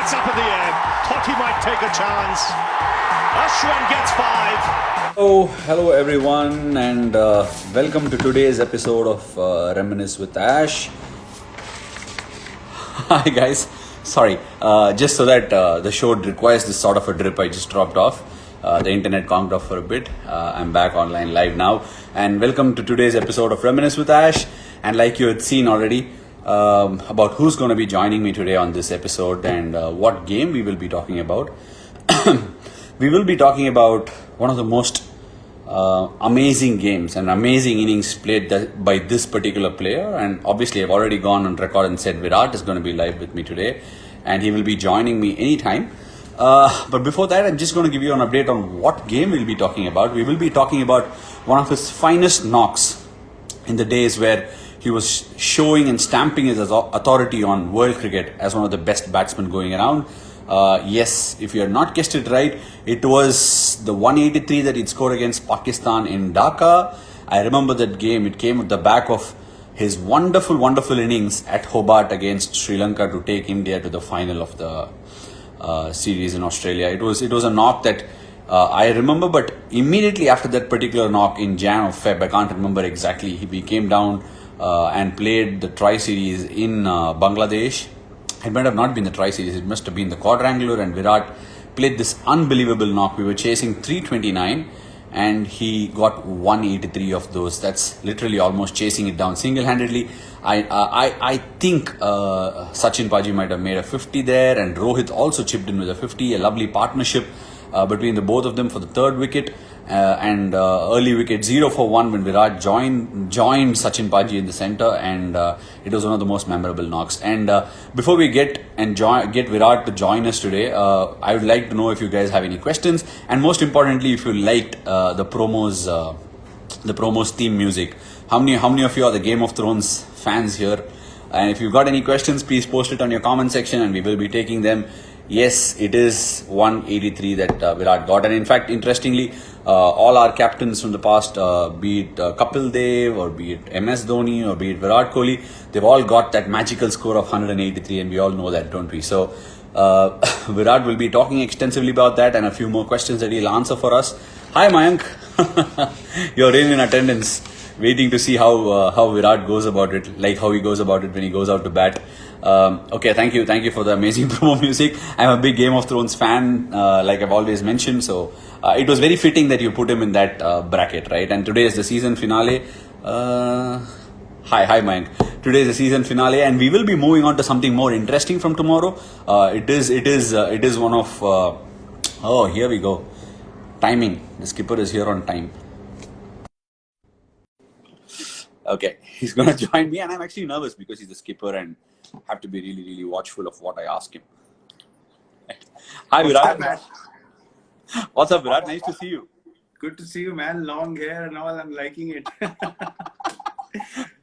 That's up in the air. Thought he might take a chance. Ashwin gets 5. Oh, hello everyone, and welcome to today's episode of Reminisce with Ash. Hi guys, sorry, just so that the show requires this sort of a drip, I just dropped off. The internet conked off for a bit. I'm back online live now, and welcome to today's episode of Reminisce with Ash. And like you had seen already, about who's going to be joining me today on this episode and what game we will be talking about. We will be talking about one of the most amazing games and amazing innings played by this particular player. And obviously, I've already gone on record and said Virat is going to be live with me today, and he will be joining me anytime. But before that, I'm just going to give you an update on what game we'll be talking about. We will be talking about one of his finest knocks in the days where he was showing and stamping his authority on world cricket as one of the best batsmen going around. Yes, if you had not guessed it right, it was the 183 that he'd scored against Pakistan in Dhaka. I remember that game. It came at the back of his wonderful, wonderful innings at Hobart against Sri Lanka to take India to the final of the series in Australia. It was a knock that I remember, but immediately after that particular knock in Jan or Feb, I can't remember exactly, he came down and played the Tri-Series in Bangladesh. It might have not been the Tri-Series, it must have been the quadrangular, and Virat played this unbelievable knock. We were chasing 329 and he got 183 of those. That's literally almost chasing it down single-handedly. I think Sachin Paji might have made a 50 there, and Rohit also chipped in with a 50, a lovely partnership between the both of them for the third wicket. And early wicket 0 for 1 when Virat joined Sachin Paji in the centre, and it was one of the most memorable knocks. And before we get Virat to join us today, I would like to know if you guys have any questions, and most importantly, if you liked the promos theme music. How many of you are the Game of Thrones fans here? And if you've got any questions, please post it on your comment section and we will be taking them. Yes, it is 183 that Virat got. And in fact, interestingly, all our captains from the past, be it Kapil Dev or be it MS Dhoni or be it Virat Kohli, they've all got that magical score of 183, and we all know that, don't we? So Virat will be talking extensively about that and a few more questions that he'll answer for us. Hi Mayank, you're in attendance, waiting to see how Virat goes about it, like how he goes about it when he goes out to bat. Okay, thank you for the amazing promo music. I'm a big Game of Thrones fan, like I've always mentioned, so it was very fitting that you put him in that bracket, right? And today is the season finale. Hi Mayank. Today is the season finale, and we will be moving on to something more interesting from tomorrow. It is one of oh, here we go. Timing. The skipper is here on time. Okay, he's going to join me, and I'm actually nervous because he's the skipper and have to be really, really watchful of what I ask him. Hi, Virat. Man? What's up, Virat? Nice to see you. Good to see you, man. Long hair and all. I'm liking it.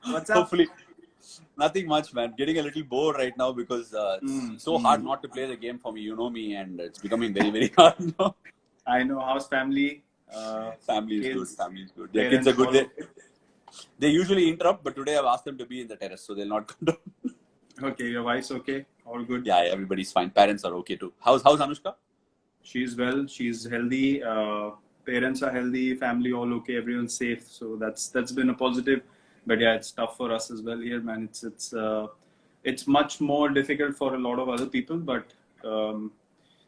What's up? Hopefully. Nothing much, man. Getting a little bored right now because it's so hard not to play the game for me. You know me, and it's becoming very, very hard now. I know. How's family? Family is kids, good. Family is good. Yeah, kids are good. They usually interrupt, but today I've asked them to be in the terrace, so they'll not come down. Okay, your wife's okay? All good? Yeah, everybody's fine. Parents are okay too. How's Anushka? She's well. She's healthy. Parents are healthy. Family all okay. Everyone's safe. So that's been a positive. But yeah, it's tough for us as well here, man. It's much more difficult for a lot of other people. But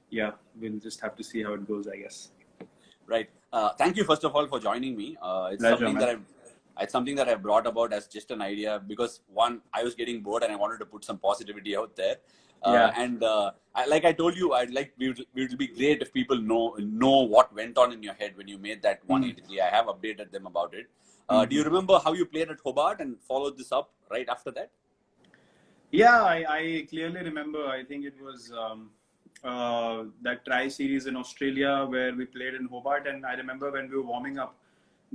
yeah, we'll just have to see how it goes, I guess. Right. Thank you first of all for joining me. It's Pleasure, something that I've brought about as just an idea because one, I was getting bored and I wanted to put some positivity out there. And like I told you, it would be great if people know what went on in your head when you made that 183. I have updated them about it. Do you remember how you played at Hobart and followed this up right after that? Yeah, I clearly remember. I think it was that Tri-Series in Australia where we played in Hobart, and I remember when we were warming up,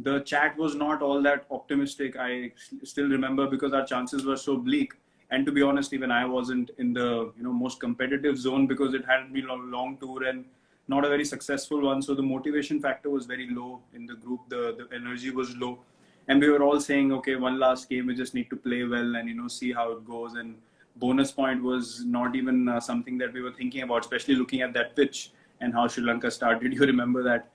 the chat was not all that optimistic. I still remember because our chances were so bleak. And to be honest, even I wasn't in the most competitive zone because it hadn't been a long tour and not a very successful one. So the motivation factor was very low in the group. The energy was low. And we were all saying, okay, one last game, we just need to play well and, see how it goes. And bonus point was not even something that we were thinking about, especially looking at that pitch and how Sri Lanka started. You remember that.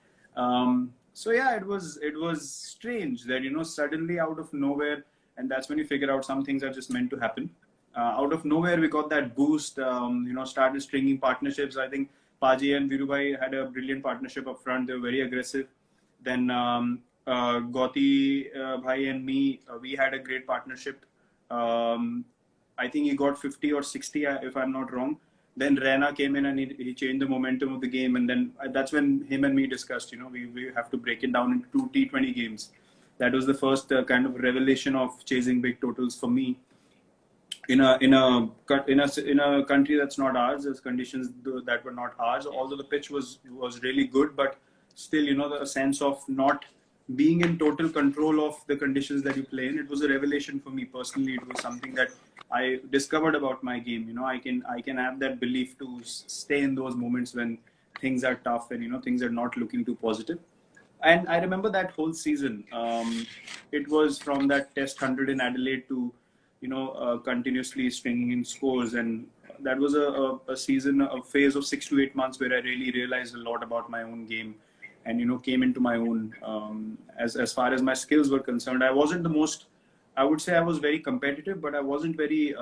So yeah, it was strange that suddenly out of nowhere, and that's when you figure out some things are just meant to happen. Out of nowhere, we got that boost. Started stringing partnerships. I think Paji and Virubhai had a brilliant partnership up front. They were very aggressive. Then Gauti Bhai and me, we had a great partnership. I think he got 50 or 60, if I'm not wrong. Then Raina came in and he changed the momentum of the game. And then that's when him and me discussed, we have to break it down into two T20 games. That was the first kind of revelation of chasing big totals for me. In a country that's not ours, there's conditions that were not ours. Although the pitch was really good, but still, the sense of not being in total control of the conditions that you play in, it was a revelation for me personally. It was something that I discovered about my game. I can have that belief to stay in those moments when things are tough and things are not looking too positive. And I remember that whole season. It was from that Test 100 in Adelaide to continuously stringing in scores, and that was a season, a phase of 6 to 8 months where I really realized a lot about my own game, and came into my own. As far as my skills were concerned, I wasn't the most. I would say I was very competitive, but I wasn't very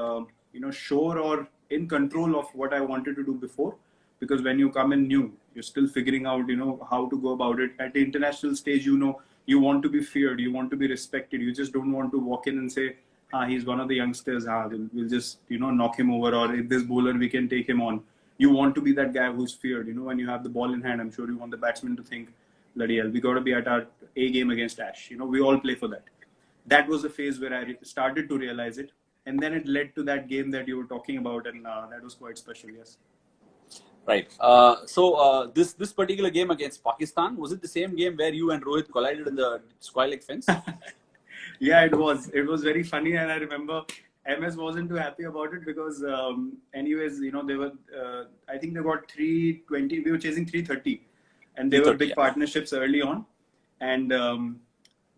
sure or in control of what I wanted to do before. Because when you come in new, you're still figuring out how to go about it. At the international stage, you want to be feared, you want to be respected. You just don't want to walk in and say, he's one of the youngsters. We'll just knock him over, or if this bowler we can take him on. You want to be that guy who's feared. When you have the ball in hand, I'm sure you want the batsman to think, bloody hell, we got to be at our A game against Ash. We all play for that. That was the phase where I started to realize it, and then it led to that game that you were talking about, and that was quite special. Yes. Right. This particular game against Pakistan, was it the same game where you and Rohit collided in the square leg fence? Yeah, it was. It was very funny, and I remember MS wasn't too happy about it because, anyways, they were. I think they got 320. We were chasing 330, and they were big partnerships early on, and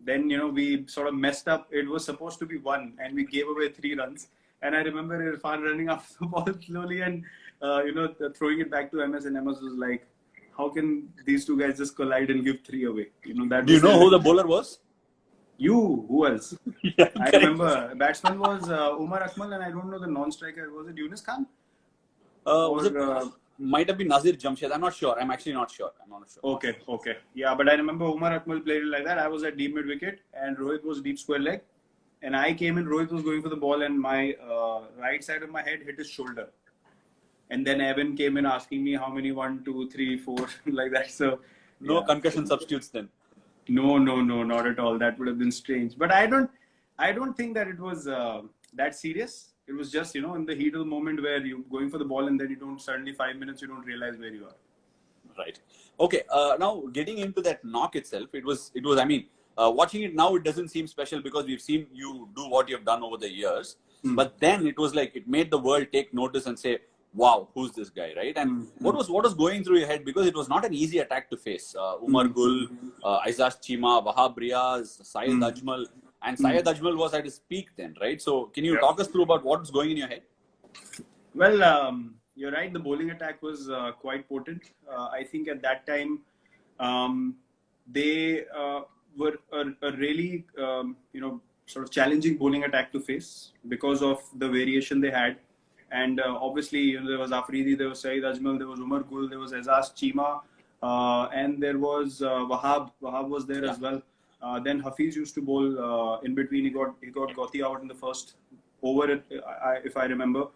then we sort of messed up. It was supposed to be 1, and we gave away 3 runs. And I remember Irfan running after the ball slowly and throwing it back to MS, and MS was like, "How can these two guys just collide and give 3 away?" That. Do you know who the bowler was? Who else? Yeah, I remember batsman was Umar Akmal, and I don't know the non-striker. Was it Yunus Khan? Was it? Might have been Nazir Jamshed. I'm not sure. I'm actually not sure. I'm not sure. Okay. Yeah, but I remember Umar Akmal played it like that. I was at deep mid wicket, and Rohit was deep square leg. And I came in, Rohit was going for the ball, and my right side of my head hit his shoulder. And then Evan came in asking me how many, 1, 2, 3, 4, like that. So no concussion substitutes then. No, not at all. That would have been strange. But I don't think that it was that serious. It was just, in the heat of the moment where you're going for the ball and then you don't, suddenly 5 minutes, you don't realize where you are. Right. Okay. Now getting into that knock itself, it was, I mean, watching it now, it doesn't seem special because we've seen you do what you've done over the years. But then it was like, it made the world take notice and say, wow, who's this guy, right? And what was going through your head? Because it was not an easy attack to face. Umar Gul, Aizaz Cheema, Wahab Riaz, Syed Ajmal. And Syed Ajmal was at his peak then, right? So can you talk us through about what was going in your head? Well, you're right. The bowling attack was quite potent. I think at that time, they were a really, sort of challenging bowling attack to face because of the variation they had. And obviously, there was Afridi, there was Syed Ajmal, there was Umar Gul, there was Aizaz Cheema, and there was Wahab. Wahab was there as well. Then Hafiz used to bowl in between. He got Gauti out in the first over, if I remember.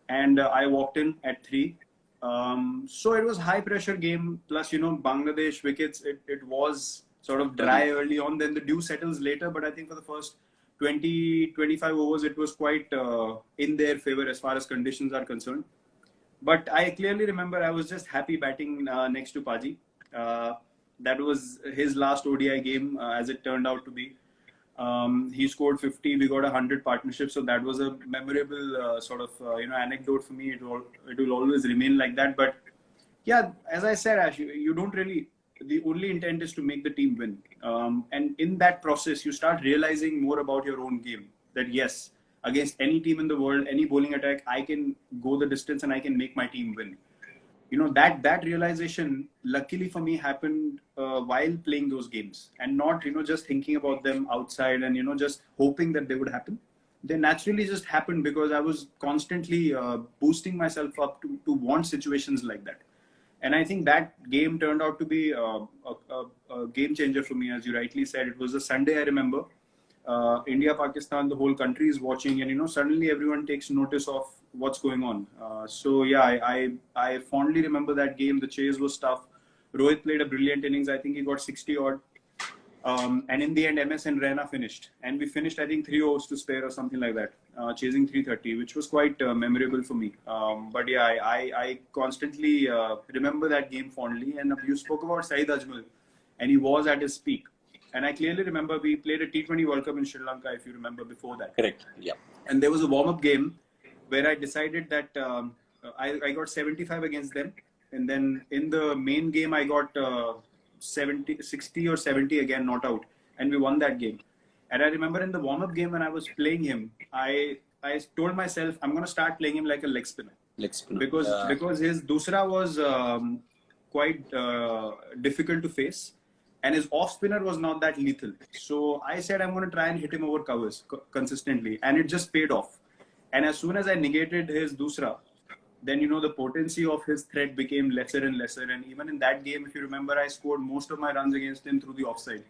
And I walked in at 3. So it was high pressure game. Plus, Bangladesh wickets, it was sort of dry early on. Then the dew settles later. But I think for the first 20-25 overs, it was quite in their favor as far as conditions are concerned. But I clearly remember I was just happy batting next to Paji. That was his last ODI game, as it turned out to be. He scored 50. We got 100 partnerships, so that was a memorable sort of anecdote for me. It will always remain like that. But yeah, as I said, Ash, you don't really. The only intent is to make the team win. And in that process, you start realizing more about your own game. That yes, against any team in the world, any bowling attack, I can go the distance and I can make my team win. That realization, luckily for me, happened while playing those games, and not just thinking about them outside and just hoping that they would happen. They naturally just happened because I was constantly boosting myself up to want situations like that. And I think that game turned out to be a game changer for me. As you rightly said, it was a Sunday, I remember. India, Pakistan, the whole country is watching, and suddenly everyone takes notice of what's going on. So yeah, I fondly remember that game. The chase was tough. Rohit played a brilliant innings. I think he got 60 odd. And in the end, MS and Raina finished, and we finished, I think, 3 overs to spare or something like that, chasing 330, which was quite memorable for me. But yeah, I constantly remember that game fondly. And you spoke about Saeed Ajmal, and he was at his peak. And I clearly remember we played a T20 World Cup in Sri Lanka, if you remember, before that. Correct. Yeah. And there was a warm-up game where I decided that I got 75 against them, and then in the main game I got 60 or 70 again, not out, and we won that game. And I remember in the warm-up game when I was playing him, I told myself I'm going to start playing him like a leg spinner. Because his dusra was quite difficult to face, and his off spinner was not that lethal. So I said I'm going to try and hit him over covers consistently, and it just paid off. And as soon as I negated his dusra, then the potency of his threat became lesser and lesser. And even in that game, if you remember, I scored most of my runs against him through the offside.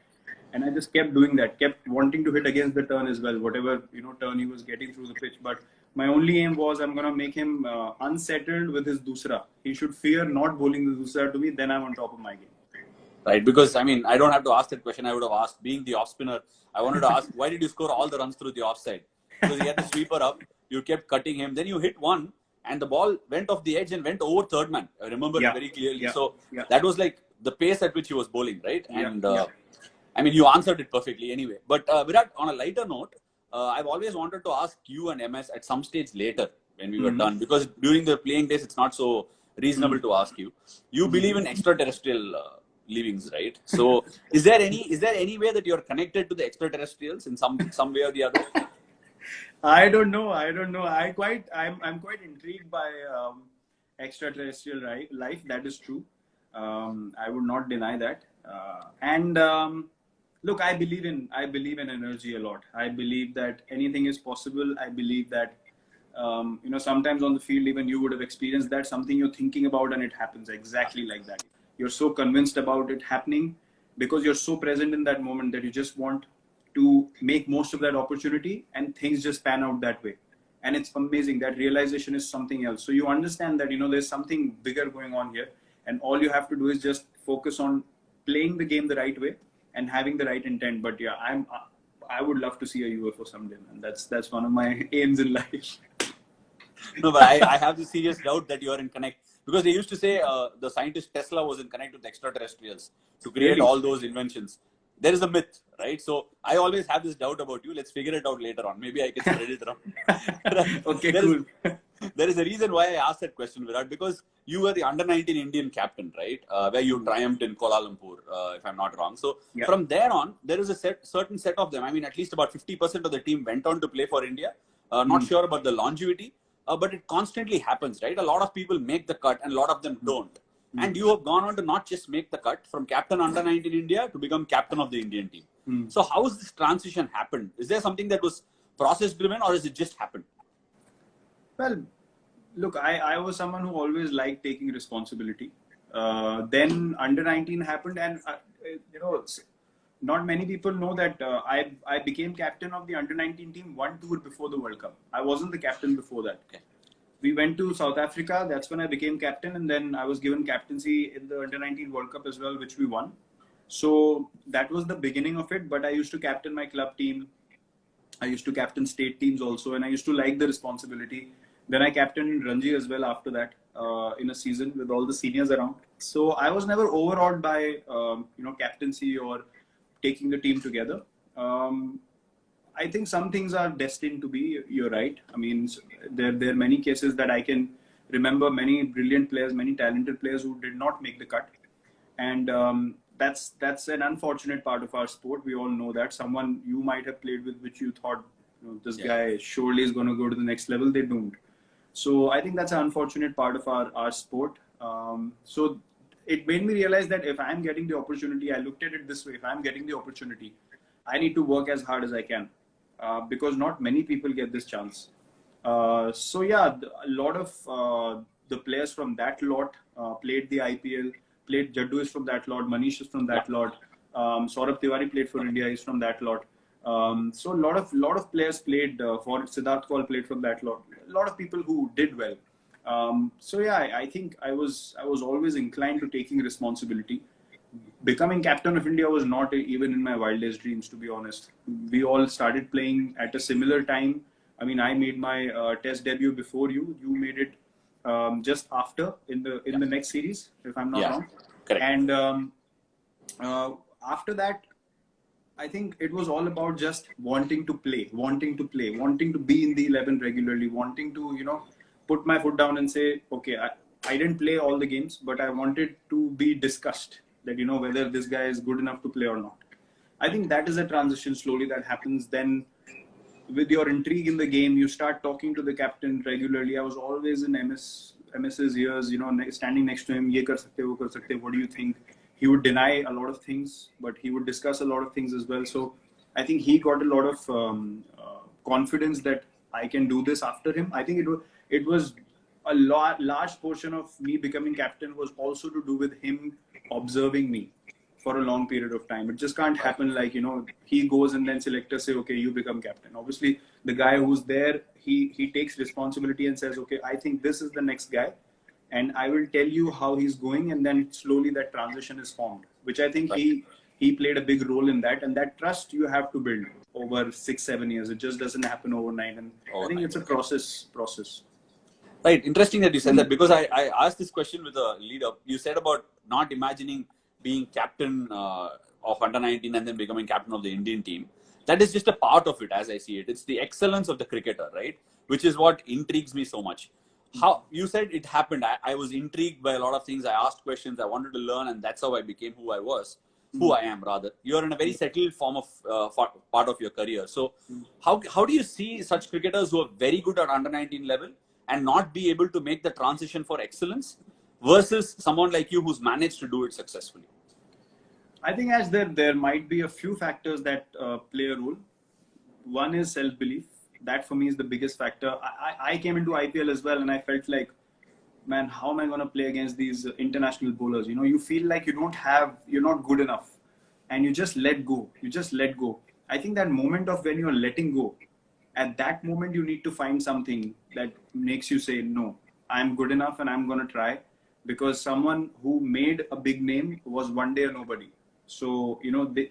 And I just kept doing that, kept wanting to hit against the turn as well, whatever turn he was getting through the pitch. But my only aim was I'm going to make him unsettled with his dusra. He should fear not bowling the dusra to me, then I'm on top of my game. Right, because I don't have to ask that question. I would have asked, being the off spinner, I wanted to ask, why did you score all the runs through the offside? Because he had the sweeper up, you kept cutting him, then you hit one, and the ball went off the edge and went over third man. I remember it very clearly. So that was like the pace at which he was bowling, right? And you answered it perfectly anyway. But Virat, on a lighter note, I've always wanted to ask you and MS at some stage later when we were done, because during the playing days, it's not so reasonable to ask you. You believe in extraterrestrial livings, right? So is there any way that you're connected to the extraterrestrials in some way or the other? I don't know. I'm quite intrigued by extraterrestrial life. That is true. I would not deny that. Look, I believe in energy a lot. I believe that anything is possible. I believe that sometimes on the field, even you would have experienced that, something you're thinking about and it happens exactly like that. You're so convinced about it happening because you're so present in that moment that you just want to make most of that opportunity, and things just pan out that way. And it's amazing. That realization is something else. So you understand that, there's something bigger going on here, and all you have to do is just focus on playing the game the right way and having the right intent. But yeah, I would love to see a UFO someday, and that's one of my aims in life. No, but I have this serious doubt that you are in connect, because they used to say the scientist Tesla was in connect with extraterrestrials to create all those inventions. There is a myth, right? So I always have this doubt about you. Let's figure it out later on. Maybe I can spread it around. Okay, cool. There is a reason why I asked that question, Virat, because you were the under-19 Indian captain, right? Where you triumphed in Kuala Lumpur, if I'm not wrong. So from there on, there is a certain set of them. At least about 50% of the team went on to play for India. Not sure about the longevity, but it constantly happens, right? A lot of people make the cut and a lot of them don't. And you have gone on to not just make the cut from captain under-19 India to become captain of the Indian team. So how has this transition happened? Is there something that was process-driven, or has it just happened? Well, look, I was someone who always liked taking responsibility. Then under-19 happened, and not many people know that I became captain of the under-19 team one tour before the World Cup. I wasn't the captain before that. Okay. We went to South Africa. That's when I became captain, and then I was given captaincy in the under-19 World Cup as well, which we won. So that was the beginning of it. But I used to captain my club team. I used to captain state teams also, and I used to like the responsibility. Then I captained Ranji as well after that in a season with all the seniors around. So I was never overawed by captaincy or taking the team together. I think some things are destined to be. You're right. There are many cases that I can remember, many brilliant players, many talented players who did not make the cut, and that's an unfortunate part of our sport. We all know that. Someone you might have played with, which you thought This Yeah. guy surely is going to go to the next level. They don't. So I think that's an unfortunate part of our sport. So it made me realize that if I'm getting the opportunity, I looked at it this way: if I'm getting the opportunity, I need to work as hard as I can, because not many people get this chance. So yeah, a lot of the players from that lot played the IPL. Played Jaddu is from that lot. Manish is from that lot. Saurabh Tiwari played for India. He's from that lot. So a lot of players played for Siddharth Kaul played from that lot. A lot of people who did well. So yeah, I think I was always inclined to taking responsibility. Becoming captain of India was not even in my wildest dreams, to be honest. We all started playing at a similar time. I mean, I made my Test debut before you. You made it just after in the next series, if I'm not Yeah. wrong. Correct. And after that, I think it was all about just wanting to play, wanting to be in the 11 regularly, wanting to, put my foot down and say, okay, I didn't play all the games, but I wanted to be discussed that, whether this guy is good enough to play or not. I think that is a transition slowly that happens. Then with your intrigue in the game, you start talking to the captain regularly. I was always in MS's ears, standing next to him. Ye kar sakte, wo kar sakte. What do you think? He would deny a lot of things, but he would discuss a lot of things as well. So I think he got a lot of confidence that I can do this after him. I think it was a large portion of me becoming captain was also to do with him observing me for a long period of time. It just can't happen like, he goes and then selectors say, okay, you become captain. Obviously, the guy who's there, he takes responsibility and says, okay, I think this is the next guy. And I will tell you how he's going. And then slowly that transition is formed, which I think he played a big role in that. And that trust you have to build over 6-7 years. It just doesn't happen overnight. And I think it's a process. Right. Interesting that you said that, because I asked this question with a lead up. You said about not imagining being captain of under 19 and then becoming captain of the Indian team. That is just a part of it, as I see it. It's the excellence of the cricketer, right? Which is what intrigues me so much. How you said it happened. I was intrigued by a lot of things. I asked questions. I wanted to learn, and that's how I became who I am rather. You're in a very settled form of part of your career. So how do you see such cricketers who are very good at under 19 level and not be able to make the transition for excellence versus someone like you who's managed to do it successfully? I think as there might be a few factors that play a role. One is self-belief. That for me is the biggest factor. I came into IPL as well, and I felt like, man, how am I going to play against these international bowlers? You feel like you're not good enough, and you just let go. I think that moment of when you're letting go, at that moment you need to find something that makes you say, no, I'm good enough and I'm going to try, because someone who made a big name was one day a nobody. So,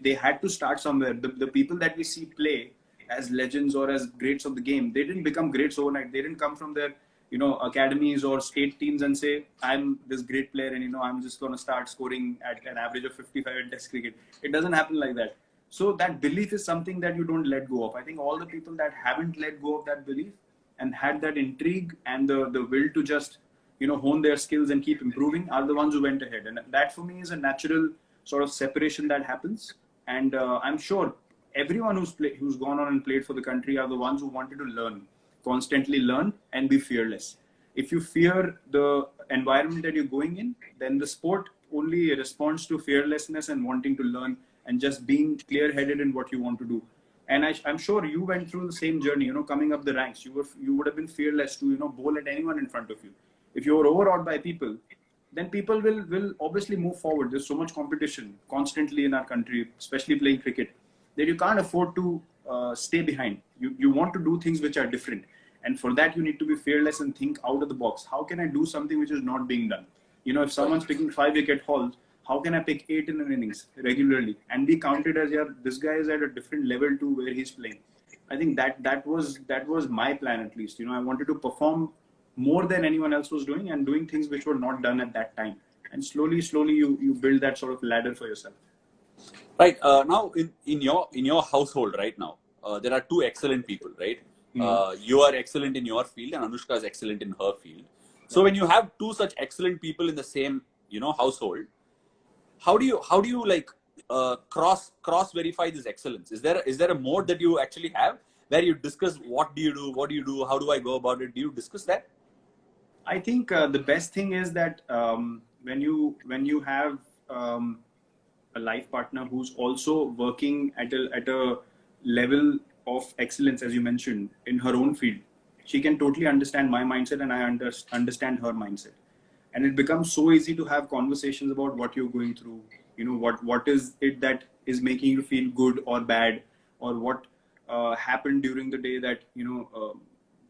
they had to start somewhere. The people that we see play as legends or as greats of the game, they didn't become greats overnight. They didn't come from their, academies or state teams and say, I'm this great player and, I'm just going to start scoring at an average of 55 in Test cricket. It doesn't happen like that. So that belief is something that you don't let go of. I think all the people that haven't let go of that belief and had that intrigue and the will to just, hone their skills and keep improving are the ones who went ahead. And that for me is a natural sort of separation that happens. And I'm sure everyone who's gone on and played for the country are the ones who wanted to constantly learn and be fearless. If you fear the environment that you're going in, then the sport only responds to fearlessness and wanting to learn and just being clear-headed in what you want to do. And I'm sure you went through the same journey, coming up the ranks. You would have been fearless to, bowl at anyone in front of you. If you were overawed by people, then people will obviously move forward. There's so much competition constantly in our country, especially playing cricket, that you can't afford to stay behind. You want to do things which are different. And for that, you need to be fearless and think out of the box. How can I do something which is not being done? If someone's picking 5-wicket hauls, how can I pick 8 in an innings regularly and be counted as, this guy is at a different level to where he's playing? I think that was my plan, at least. I wanted to perform more than anyone else was doing and doing things which were not done at that time. And slowly you build that sort of ladder for yourself. Right. Now, in your household right now, there are two excellent people, right? You are excellent in your field and Anushka is excellent in her field. So when you have two such excellent people in the same, household, how do you like cross verify this excellence? Is there a mode that you actually have? where you discuss what do you do, how do I go about it? Do you discuss that? I think the best thing is that when you have a life partner who's also working at a level of excellence, as you mentioned, in her own field, she can totally understand my mindset, and I understand her mindset, and it becomes so easy to have conversations about what you're going through. You know, what is it that is making you feel good or bad, or what happened during the day that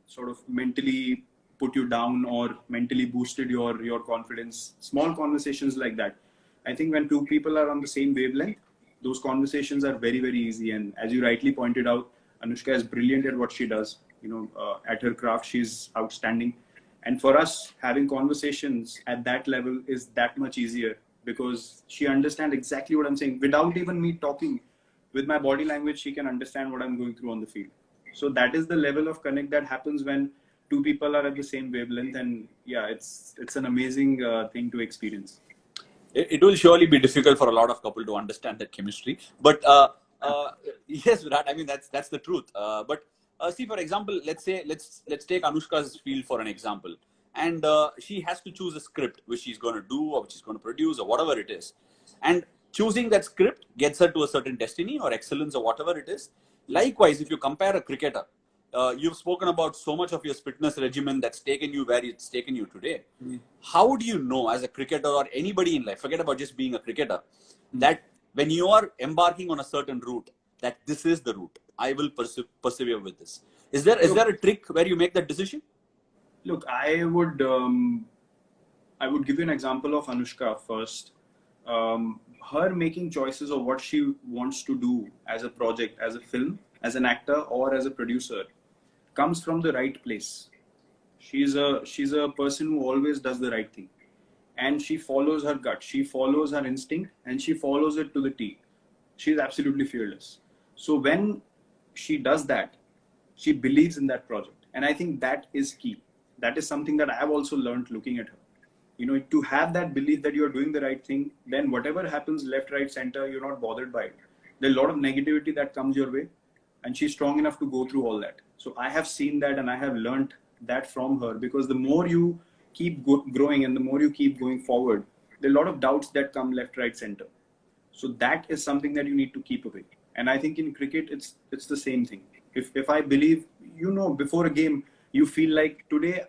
sort of mentally put you down or mentally boosted your confidence. Small conversations like that. I think when two people are on the same wavelength, those conversations are very, very easy. And as you rightly pointed out, Anushka is brilliant at what she does. At her craft, she's outstanding. And for us, having conversations at that level is that much easier because she understands exactly what I'm saying. Without even me talking, with my body language, she can understand what I'm going through on the field. So that is the level of connect that happens when two people are at the same wavelength. And yeah, it's an amazing thing to experience. It will surely be difficult for a lot of couple to understand that chemistry. But yes, Virat, I mean, that's the truth. But see, for example, let's take Anushka's field for an example. And she has to choose a script which she's going to do or which she's going to produce or whatever it is. And choosing that script gets her to a certain destiny or excellence or whatever it is. Likewise, if you compare a cricketer, you've spoken about so much of your fitness regimen that's taken you where it's taken you today. How do you know, as a cricketer or anybody in life, forget about just being a cricketer, that when you are embarking on a certain route, that this is the route, I will persevere with this? Is there a trick where you make that decision? Look, I would give you an example of Anushka first. Her making choices of what she wants to do as a project, as a film, as an actor, or as a producer, comes from the right place. She's a person who always does the right thing, and she follows her gut, she follows her instinct, and she follows it to the T. She's absolutely fearless. So when she does that, she believes in that project, and I think that is key. That is something that I have also learned looking at her. To have that belief that you're doing the right thing, then whatever happens left, right, center, you're not bothered by it. There's a lot of negativity that comes your way, and she's strong enough to go through all that. So I have seen that, and I have learned that from her, because the more you keep growing and the more you keep going forward, there are a lot of doubts that come left, right, center. So that is something that you need to keep away. And I think in cricket, it's the same thing. If I believe, before a game, you feel like today,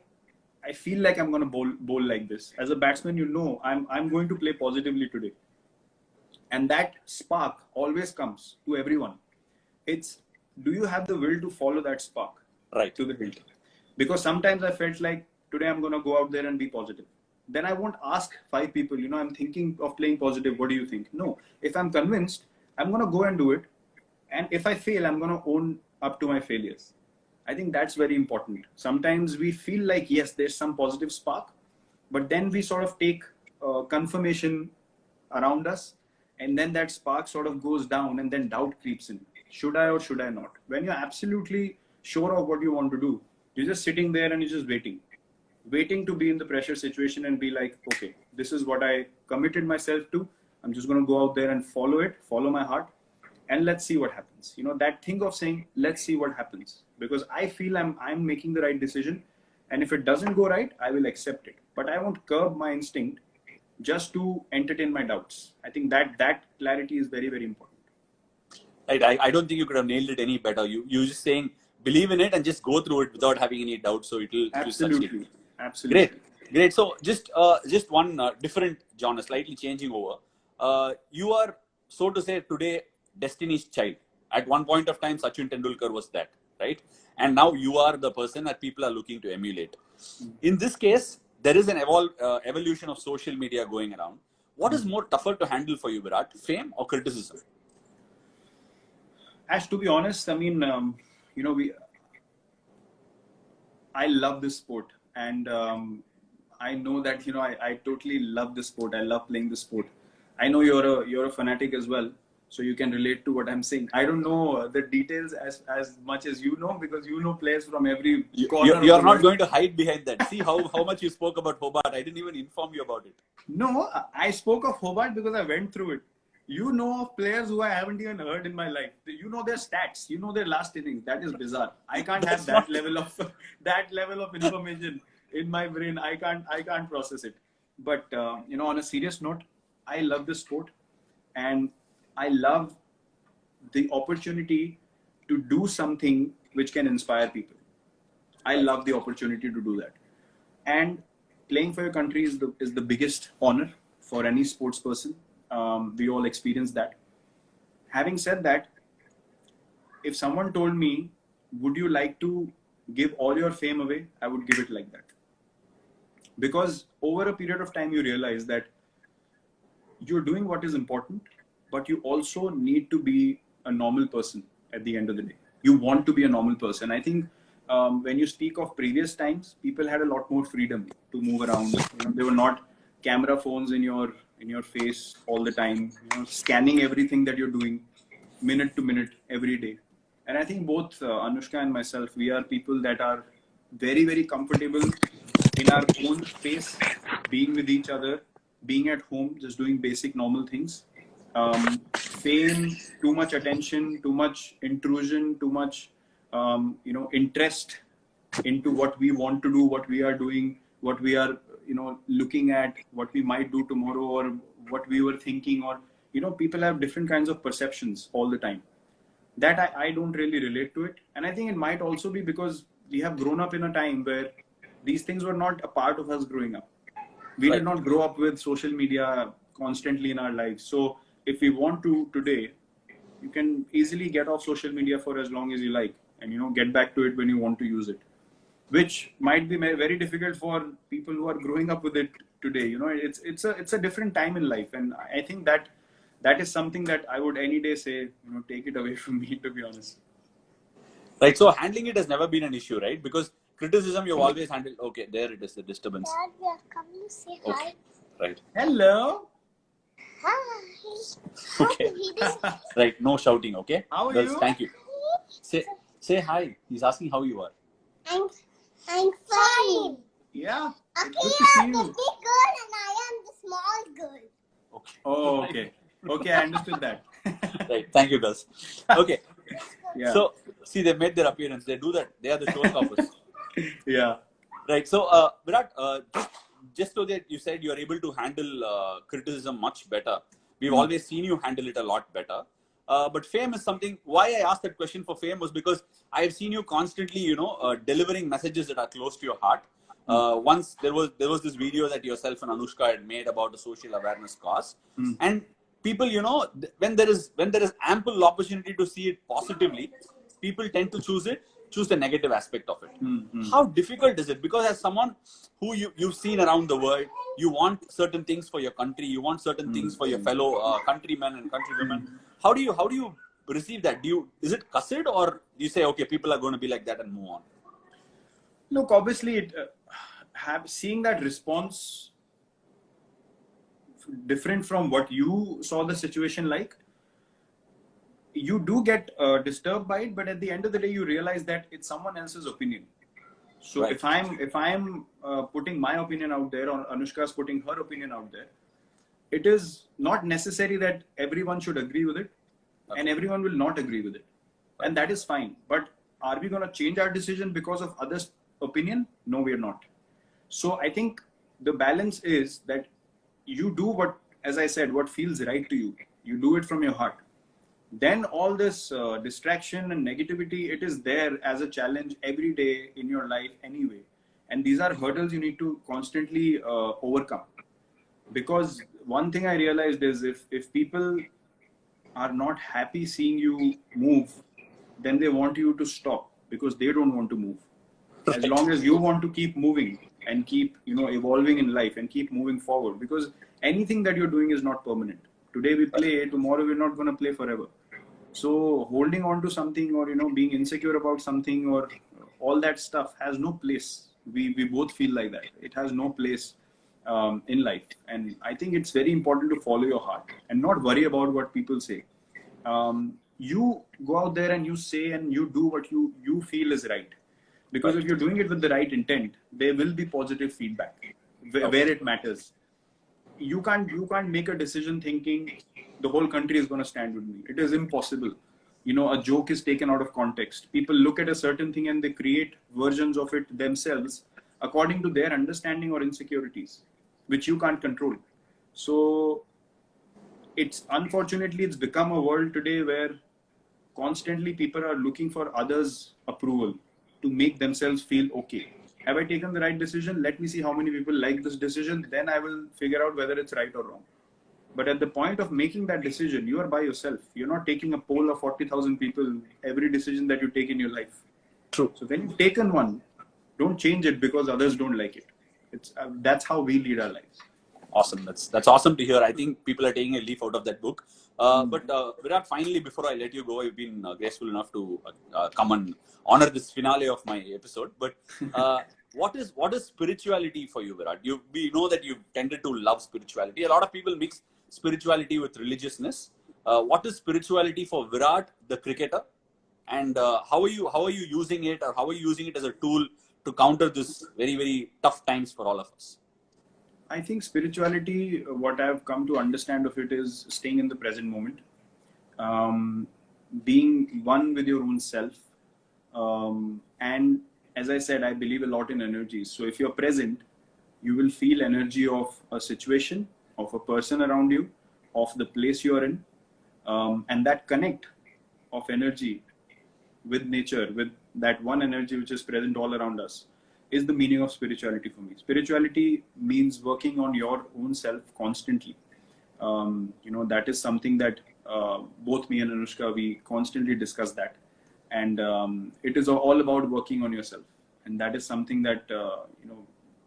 I feel like I'm going to bowl like this. As a batsman, I'm going to play positively today. And that spark always comes to everyone. Do you have the will to follow that spark right to the hilt? Because sometimes I felt like today I'm going to go out there and be positive. Then I won't ask 5 people, I'm thinking of playing positive. What do you think? No. If I'm convinced, I'm going to go and do it. And if I fail, I'm going to own up to my failures. I think that's very important. Sometimes we feel like, yes, there's some positive spark, but then we sort of take confirmation around us, and then that spark sort of goes down, and then doubt creeps in. Should I or should I not? When you're absolutely sure of what you want to do, you're just sitting there and you're just waiting to be in the pressure situation and be like, okay, this is what I committed myself to. I'm just going to go out there and follow my heart, and let's see what happens. That thing of saying, let's see what happens, because I feel I'm making the right decision, and if it doesn't go right, I will accept it. But I won't curb my instinct just to entertain my doubts. I think that clarity is very, very important. Right. I don't think you could have nailed it any better. You're just saying, believe in it and just go through it without having any doubt. So it'll absolutely. Absolutely. Great. So just one different genre, slightly changing over. You are, so to say, today Destiny's child. At one point of time, Sachin Tendulkar was that, right? And now you are the person that people are looking to emulate. In this case, there is an evolution of social media going around. What is more tougher to handle for you, Virat? Fame or criticism? Ash, to be honest, I mean, I love this sport, and I know that I totally love this sport. I love playing this sport. I know you're a fanatic as well, so you can relate to what I'm saying. I don't know the details as much as you know, because you know players from every corner. You're not going to hide behind that. See how much you spoke about Hobart. I didn't even inform you about it. No, I spoke of Hobart because I went through it. You know of players who I haven't even heard in my life. You know their stats. You know their last innings. That is bizarre. I can't have that level of that level of information in my brain. I can't process it. But on a serious note, I love this sport, and I love the opportunity to do something which can inspire people. I love the opportunity to do that. And playing for your country is the biggest honor for any sports person. We all experience that. Having said that, if someone told me, would you like to give all your fame away? I would give it like that. Because over a period of time, you realize that you're doing what is important, but you also need to be a normal person at the end of the day. You want to be a normal person. I think when you speak of previous times, people had a lot more freedom to move around. They were not camera phones in your face all the time, scanning everything that you're doing minute to minute every day. And I think both Anushka and myself, we are people that are very, very comfortable in our own space, being with each other, being at home, just doing basic normal things. Fame, too much attention, too much intrusion, too much interest into what we want to do, what we are doing, what we are looking at, what we might do tomorrow, or what we were thinking, or people have different kinds of perceptions all the time. That I don't really relate to it. And I think it might also be because we have grown up in a time where these things were not a part of us growing up. We did not grow up with social media constantly in our lives. So if we want to today, you can easily get off social media for as long as you like, and get back to it when you want to use it, which might be very difficult for people who are growing up with it today. It's a different time in life, and I think that is something that I would any day say, take it away from me, to be honest. Right. So handling it has never been an issue, right? Because criticism you've always handled. Okay, there it is, the disturbance. Dad, we are coming to say hi. Okay. Right. Hello. Hi. Okay. Right. No shouting. Okay. How are Girls, you? thank you. Say hi. He's asking how you are. I'm fine. Yeah. Okay, Good to see the you. big girl and I am the small girl. Okay. Oh, okay. Okay, I understood that. Right. Thank you, girls. Okay. Yeah. So, see, they made their appearance. They do that. They are the showstoppers. Yeah. Right. So, Virat, just so that you said you are able to handle criticism much better. We've always seen you handle it a lot better. But fame is something. Why I asked that question for fame was because I have seen you constantly, delivering messages that are close to your heart. Once there was this video that yourself and Anushka had made about the social awareness cause, and people, when there is ample opportunity to see it positively, people tend to choose the negative aspect of it. How difficult is it? Because as someone who you've seen around the world, you want certain things for your country, you want certain things for your fellow countrymen and countrywomen. How do you receive that? Is it cussed, or do you say, okay, people are going to be like that and move on? Look, obviously, seeing that response different from what you saw the situation like, you do get disturbed by it, but at the end of the day, you realize that it's someone else's opinion. So Right. if I'm putting my opinion out there, or Anushka's putting her opinion out there, it is not necessary that everyone should agree with it, and everyone will not agree with it, and that is fine. But are we going to change our decision because of others' opinion? No, we are not. So I think the balance is that you do what, as I said, what feels right to you. You do it from your heart. Then all this distraction and negativity, it is there as a challenge every day in your life anyway. And these are hurdles you need to constantly overcome. Because one thing I realized is if people are not happy seeing you move, then they want you to stop because they don't want to move. As long as you want to keep moving and keep evolving in life and keep moving forward, because anything that you're doing is not permanent. Today we play, tomorrow we're not going to play forever. So holding on to something, or being insecure about something, or all that stuff has no place. We both feel like that. It has no place in life. And I think it's very important to follow your heart and not worry about what people say. You go out there and you say and you do what you feel is right. Because if you're doing it with the right intent, there will be positive feedback where it matters. You can't make a decision thinking the whole country is going to stand with me. It is impossible. You know, a joke is taken out of context. People look at a certain thing and they create versions of it themselves according to their understanding or insecurities, which you can't control. So it's unfortunately, it's become a world today where constantly people are looking for others' approval to make themselves feel okay. Have I taken the right decision? Let me see how many people like this decision. Then I will figure out whether it's right or wrong. But at the point of making that decision, you are by yourself. You're not taking a poll of 40,000 people every decision that you take in your life. True. So when you've taken one, don't change it because others don't like it. It's that's how we lead our lives. Awesome. That's awesome to hear. I think people are taking a leaf out of that book. But Virat, finally, before I let you go, you've been graceful enough to come and honor this finale of my episode. But what is spirituality for you, Virat? We know that you've tended to love spirituality. A lot of people mix spirituality with religiousness. What is spirituality for Virat, the cricketer? And how are you using it, or how are you using it as a tool to counter this very, very tough times for all of us? I think spirituality, what I've come to understand of it is staying in the present moment, being one with your own self. And as I said, I believe a lot in energies. So if you're present, you will feel energy of a situation, of a person around you, of the place you're in. And that connect of energy with nature, with that one energy which is present all around us, is the meaning of spirituality for me. Spirituality means working on your own self constantly. That is something that both me and Anushka, we constantly discuss that. And it is all about working on yourself. And that is something that,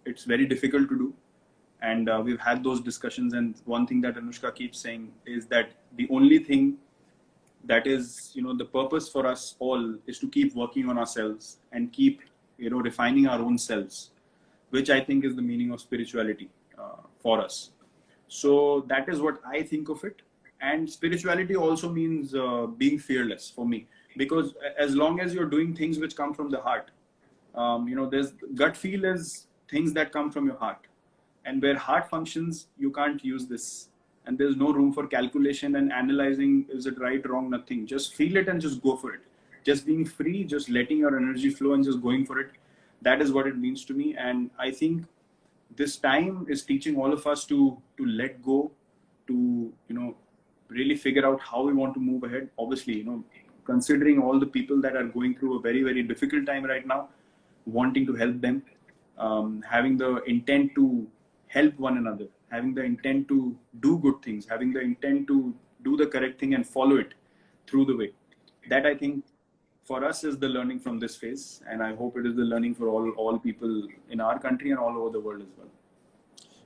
it's very difficult to do. And we've had those discussions. And one thing that Anushka keeps saying is that the only thing that is, the purpose for us all is to keep working on ourselves and keep refining our own selves, which I think is the meaning of spirituality for us. So that is what I think of it. And spirituality also means being fearless for me, because as long as you're doing things which come from the heart, there's gut feel is things that come from your heart, and where heart functions, you can't use this. And there's no room for calculation and analyzing, is it right, wrong, nothing. Just feel it and just go for it. Just being free, just letting your energy flow and just going for it. That is what it means to me. And I think this time is teaching all of us to let go, to, really figure out how we want to move ahead. Obviously, considering all the people that are going through a very, very difficult time right now, wanting to help them, having the intent to help one another, having the intent to do good things, having the intent to do the correct thing and follow it through the way. That I think for us is the learning from this phase, and I hope it is the learning for all people in our country and all over the world as well.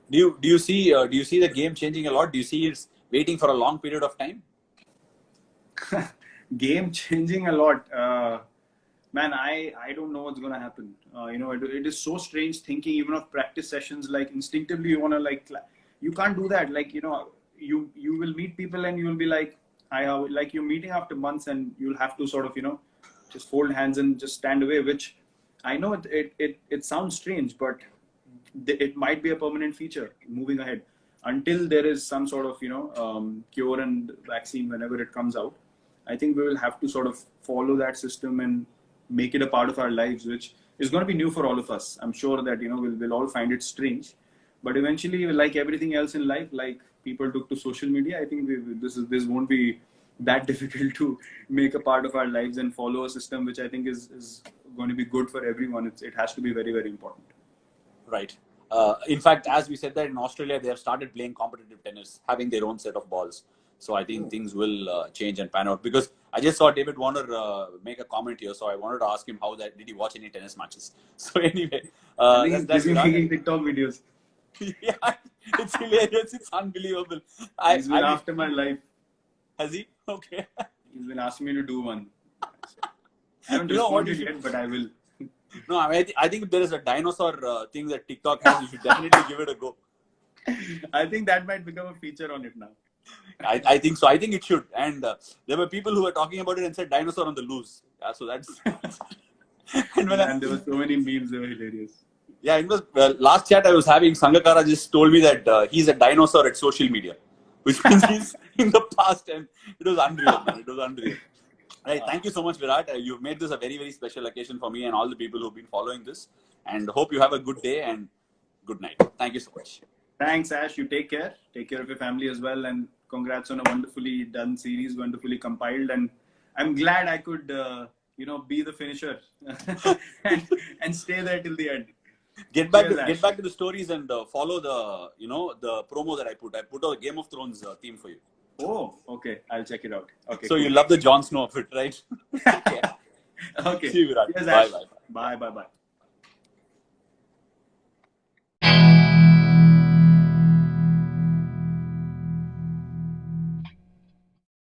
Do you see the game changing a lot? Do you see it's waiting for a long period of time? Game changing a lot, man. I don't know what's gonna happen. It is so strange thinking even of practice sessions. Like instinctively you wanna you can't do that. You will meet people and you will be like you're meeting after months, and you'll have to sort of just fold hands and just stand away, which I know it sounds strange, but it might be a permanent feature moving ahead until there is some sort of cure and vaccine whenever it comes out. I think we will have to sort of follow that system and make it a part of our lives, which is going to be new for all of us. I'm sure that we'll all find it strange, but eventually, like everything else in life, like people took to social media, I think this won't be that difficult to make a part of our lives and follow a system which I think is going to be good for everyone. It has to be very, very important. Right. In fact, as we said that in Australia, they have started playing competitive tennis, having their own set of balls. So I think things will change and pan out, because I just saw David Warner make a comment here. So I wanted to ask him did he watch any tennis matches? So anyway, he's busy making TikTok videos. Yeah, it's hilarious. It's unbelievable. He's been after my life. Has he? Okay. He's been asking me to do one. I haven't responded yet, but I will. No, I think if there is a dinosaur thing that TikTok has, you should definitely give it a go. I think that might become a feature on it now. I think so. I think it should. And there were people who were talking about it and said dinosaur on the loose. Yeah, so that's. and there were so many memes, they were hilarious. Yeah, it was last chat I was having. Sangakkara just told me that he's a dinosaur at social media, which means he's in the past, and it was unreal, man. It was unreal. Right, thank you so much, Virat. You've made this a very, very special occasion for me and all the people who've been following this. And hope you have a good day and good night. Thank you so much. Thanks, Ash. You take care. Take care of your family as well. And congrats on a wonderfully done series, wonderfully compiled. And I'm glad I could, be the finisher and stay there till the end. Get back Cheers, to the stories and follow the promo that I put. I put a Game of Thrones theme for you. Oh, okay. I'll check it out. Okay. So you love the Jon Snow of it, right? Okay. See you, Virat. Cheers, Bye, Ash. bye. Bye, bye, bye.